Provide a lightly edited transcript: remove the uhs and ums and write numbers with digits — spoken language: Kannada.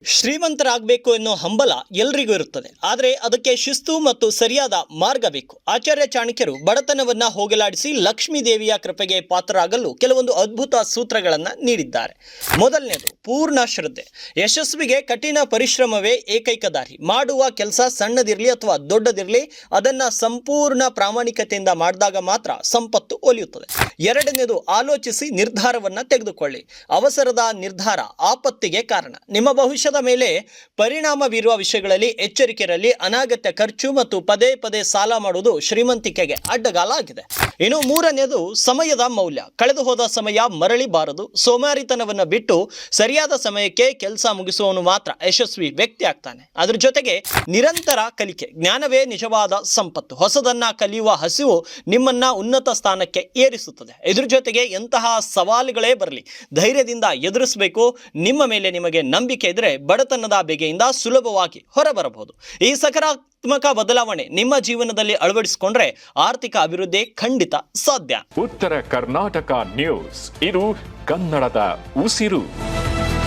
ಶ್ರೀಮಂತರಾಗಬೇಕು ಎನ್ನುವ ಹಂಬಲ ಎಲ್ರಿಗೂ ಇರುತ್ತದೆ. ಆದರೆ ಅದಕ್ಕೆ ಶಿಸ್ತು ಮತ್ತು ಸರಿಯಾದ ಮಾರ್ಗ ಬೇಕು. ಆಚಾರ್ಯ ಚಾಣಕ್ಯರು ಬಡತನವನ್ನ ಹೋಗಲಾಡಿಸಿ ಲಕ್ಷ್ಮೀ ದೇವಿಯ ಕೃಪೆಗೆ ಪಾತ್ರರಾಗಲು ಕೆಲವೊಂದು ಅದ್ಭುತ ಸೂತ್ರಗಳನ್ನು ನೀಡಿದ್ದಾರೆ. ಮೊದಲನೇದು ಪೂರ್ಣ ಶ್ರದ್ಧೆ. ಯಶಸ್ವಿಗೆ ಕಠಿಣ ಪರಿಶ್ರಮವೇ ಏಕೈಕ ದಾರಿ. ಮಾಡುವ ಕೆಲಸ ಸಣ್ಣದಿರಲಿ ಅಥವಾ ದೊಡ್ಡದಿರಲಿ, ಅದನ್ನ ಸಂಪೂರ್ಣ ಪ್ರಾಮಾಣಿಕತೆಯಿಂದ ಮಾಡಿದಾಗ ಮಾತ್ರ ಸಂಪತ್ತು ಒಲಿಯುತ್ತದೆ. ಎರಡನೇದು ಆಲೋಚಿಸಿ ನಿರ್ಧಾರವನ್ನ ತೆಗೆದುಕೊಳ್ಳಿ. ಅವಸರದ ನಿರ್ಧಾರ ಆಪತ್ತಿಗೆ ಕಾರಣ. ನಿಮ್ಮ ಭವಿಷ್ಯದ ಮೇಲೆ ಪರಿಣಾಮ ಬೀರುವ ವಿಷಯಗಳಲ್ಲಿ ಎಚ್ಚರಿಕೆಯಲ್ಲಿ. ಅನಾಗತ್ಯ ಖರ್ಚು ಮತ್ತು ಪದೇ ಪದೇ ಸಾಲ ಮಾಡುವುದು ಶ್ರೀಮಂತಿಕೆಗೆ ಅಡ್ಡಗಾಲ ಆಗಿದೆ. ಇನ್ನು ಮೂರನೇದು ಸಮಯದ ಮೌಲ್ಯ. ಕಳೆದು ಹೋದ ಸಮಯ ಮರಳಿ ಬಾರದು. ಸೋಮಾರಿತನವನ್ನು ಬಿಟ್ಟು ಸರಿಯಾದ ಸಮಯಕ್ಕೆ ಕೆಲಸ ಮುಗಿಸುವವನು ಮಾತ್ರ ಯಶಸ್ವಿ ವ್ಯಕ್ತಿ ಆಗ್ತಾನೆ. ಅದ್ರ ಜೊತೆಗೆ ನಿರಂತರ ಕಲಿಕೆ. ಜ್ಞಾನವೇ ನಿಜವಾದ ಸಂಪತ್ತು. ಹೊಸದನ್ನ ಕಲಿಯುವ ಹಸಿವು ನಿಮ್ಮನ್ನ ಉನ್ನತ ಸ್ಥಾನಕ್ಕೆ ಏರಿಸುತ್ತದೆ. ಇದ್ರ ಜೊತೆಗೆ ಎಂತಹ ಸವಾಲುಗಳೇ ಬರಲಿ ಧೈರ್ಯದಿಂದ ಎದುರಿಸಬೇಕು. ನಿಮ್ಮ ಮೇಲೆ ನಿಮಗೆ ನಂಬಿಕೆ ಇದ್ರೆ ಬಡತನದ ಬೇಗೆಯಿಂದ ಸುಲಭವಾಗಿ ಹೊರಬರಬಹುದು. ಈ ಸಕಾರಾತ್ಮಕ ಬದಲಾವಣೆ ನಿಮ್ಮ ಜೀವನದಲ್ಲಿ ಅಳವಡಿಸಿಕೊಂಡ್ರೆ ಆರ್ಥಿಕ ಅಭಿವೃದ್ಧಿ ಖಂಡಿತ ಸಾಧ್ಯ. ಉತ್ತರ ಕರ್ನಾಟಕ ನ್ಯೂಸ್, ಇದು ಕನ್ನಡದ ಉಸಿರು.